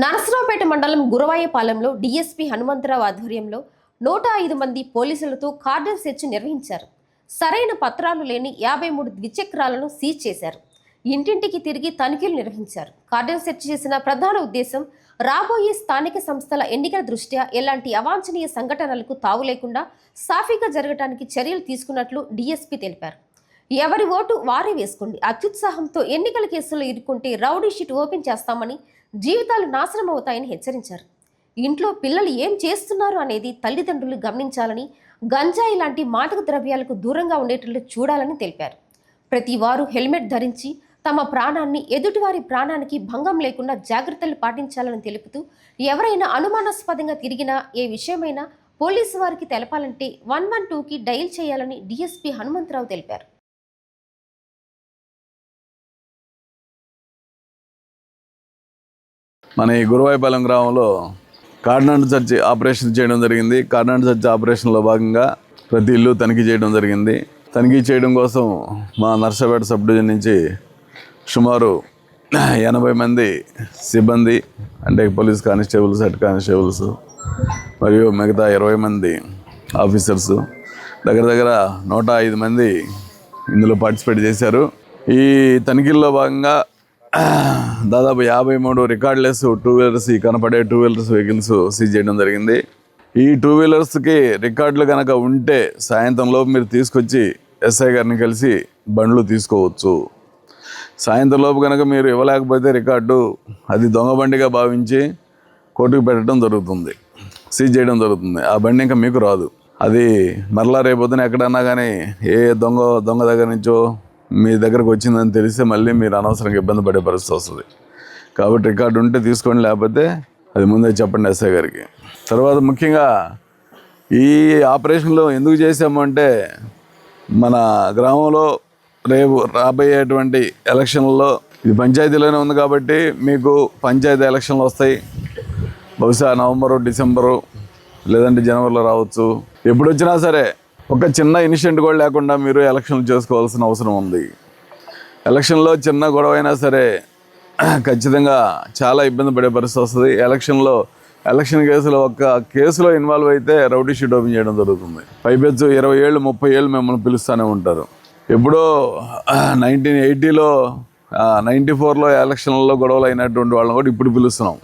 నరసరావుపేట మండలం గురవాయపాలెంలో డీఎస్పీ హనుమంతరావు ఆధ్వర్యంలో 105 మంది పోలీసులతో కార్డన్ సెర్చ్ నిర్వహించారు. సరైన పత్రాలు లేని 53 ద్విచక్రాలను సీజ్ చేశారు. ఇంటింటికి తిరిగి తనిఖీలు నిర్వహించారు. కార్డన్ సెర్చ్ చేసిన ప్రధాన ఉద్దేశం రాబోయే స్థానిక సంస్థల ఎన్నికల దృష్ట్యా ఎలాంటి అవాంఛనీయ సంఘటనలకు తావు లేకుండా సాఫీగా జరగడానికి చర్యలు తీసుకున్నట్లు డీఎస్పీ తెలిపారు. ఎవరి ఓటు వారే వేసుకోండి, అత్యుత్సాహంతో ఎన్నికల కేసుల్లో ఇరుక్కుంటే రౌడీ షీట్ ఓపెన్ చేస్తామని, జీవితాలు నాశనం అవుతాయని హెచ్చరించారు. ఇంట్లో పిల్లలు ఏం చేస్తున్నారు అనేది తల్లిదండ్రులు గమనించాలని, గంజాయి లాంటి మాదక ద్రవ్యాలకు దూరంగా ఉండేటట్లు చూడాలని తెలిపారు. ప్రతి వారు హెల్మెట్ ధరించి తమ ప్రాణాన్ని, ఎదుటివారి ప్రాణానికి భంగం లేకుండా జాగ్రత్తలు పాటించాలని తెలుపుతూ, ఎవరైనా అనుమానాస్పదంగా తిరిగినా ఏ విషయమైనా పోలీసు వారికి తెలపాలంటే 112కి డయల్ చేయాలని డీఎస్పీ హనుమంతరావు తెలిపారు. మన ఈ గురవాయపాలెం గ్రామంలో కార్డన్ సెర్చ్ ఆపరేషన్ చేయడం జరిగింది. కార్డన్ సెర్చ్ ఆపరేషన్లో భాగంగా ప్రతి ఇల్లు తనిఖీ చేయడం జరిగింది. తనిఖీ చేయడం కోసం మా నర్సరావుపేట సబ్ డివిజన్ నుంచి సుమారు 80 మంది సిబ్బంది, అంటే పోలీస్ కానిస్టేబుల్స్, హెడ్ కానిస్టేబుల్స్ మరియు మిగతా 20 మంది ఆఫీసర్స్, దగ్గర 105 మంది ఇందులో పార్టిసిపేట్ చేశారు. ఈ తనిఖీల్లో భాగంగా దాదాపు 53 రికార్డ్లెస్ టూ వీలర్స్, ఈ కనపడే టూ వీలర్స్ వెహికల్స్ సీజ్ చేయడం జరిగింది. ఈ టూ వీలర్స్కి రికార్డులు కనుక ఉంటే సాయంత్రంలోపు మీరు తీసుకొచ్చి ఎస్ఐ గారిని కలిసి బండ్లు తీసుకోవచ్చు. సాయంత్రంలోపు కనుక మీరు ఇవ్వలేకపోతే రికార్డు అది దొంగ బండిగా భావించి కోర్టుకు పెట్టడం జరుగుతుంది, సీజ్ చేయడం జరుగుతుంది. ఆ బండి ఇంకా మీకు రాదు. అది మరలా రేపొద్దున ఎక్కడన్నా కానీ ఏ దొంగ దగ్గర నుంచో మీ దగ్గరకు వచ్చిందని తెలిస్తే మళ్ళీ మీరు అనవసరంగా ఇబ్బంది పడే పరిస్థితి వస్తుంది. కాబట్టి రికార్డు ఉంటే తీసుకోండి, లేకపోతే అది ముందే చెప్పండి ఎస్ఐ గారికి. తర్వాత ముఖ్యంగా ఈ ఆపరేషన్లో ఎందుకు చేసామంటే, మన గ్రామంలో రేపు రాబోయేటువంటి ఎలక్షన్లలో ఇది పంచాయతీలోనే ఉంది కాబట్టి మీకు పంచాయతీ ఎలక్షన్లు వస్తాయి. బహుశా నవంబరు, డిసెంబరు లేదంటే జనవరిలో రావచ్చు. ఎప్పుడు వచ్చినా సరే ఒక చిన్న ఇన్సిడెంట్ కూడా లేకుండా మీరు ఎలక్షన్లు చేసుకోవాల్సిన అవసరం ఉంది. ఎలక్షన్లో చిన్న గొడవ అయినా సరే ఖచ్చితంగా చాలా ఇబ్బంది పడే పరిస్థితి వస్తుంది. ఎలక్షన్ కేసులో ఒక్క కేసులో ఇన్వాల్వ్ అయితే రౌడీ షీట్ ఓపెన్ చేయడం జరుగుతుంది. పైపెచ్చు 20 ఏళ్ళు 30 ఏళ్ళు మిమ్మల్ని పిలుస్తూనే ఉంటారు. ఎప్పుడో 1980లో 94లో ఎలక్షన్లలో గొడవలు అయినటువంటి వాళ్ళని కూడా ఇప్పుడు పిలుస్తున్నాం.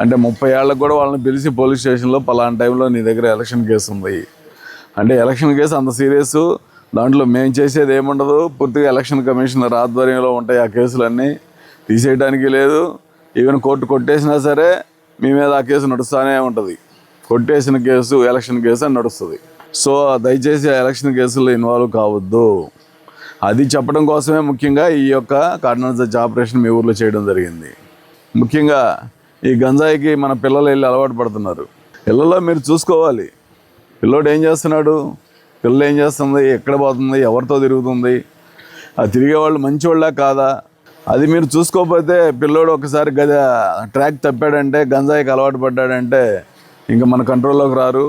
అంటే 30 ఏళ్ళకు కూడా వాళ్ళని పిలిచి పోలీస్ స్టేషన్లో పలానా టైంలో నీ దగ్గర ఎలక్షన్ కేసు ఉంది అంటే, ఎలక్షన్ కేసు అంత సీరియస్, దాంట్లో మేము చేసేది ఏముండదు, పూర్తిగా ఎలక్షన్ కమిషనర్ ఆధ్వర్యంలో ఉంటాయి ఆ కేసులన్నీ, తీసేయడానికి లేదు. ఈవెన్ కోర్టు కొట్టేసినా సరే మీ మీద ఆ కేసు నడుస్తూనే ఉంటుంది. కొట్టేసిన కేసు ఎలక్షన్ కేసు అని నడుస్తుంది. సో దయచేసి ఆ ఎలక్షన్ కేసుల్లో ఇన్వాల్వ్ కావద్దు. అది చెప్పడం కోసమే ముఖ్యంగా ఈ యొక్క కార్డన్ సెర్చ్ ఆపరేషన్ మీ ఊర్లో చేయడం జరిగింది. ముఖ్యంగా ఈ గంజాయికి మన పిల్లలు వెళ్ళి అలవాటు పడుతున్నారు. పిల్లల్లో మీరు చూసుకోవాలి, పిల్లోడు ఏం చేస్తున్నాడు, పిల్లలు ఏం చేస్తుంది, ఎక్కడ పోతుంది, ఎవరితో తిరుగుతుంది, ఆ తిరిగేవాళ్ళు మంచివాళ్ళ కాదా, అది మీరు చూసుకోకపోతే పిల్లోడు ఒకసారి ట్రాక్ తప్పాడంటే, గంజాయికి అలవాటు పడ్డాడంటే ఇంకా మన కంట్రోల్లోకి రారు.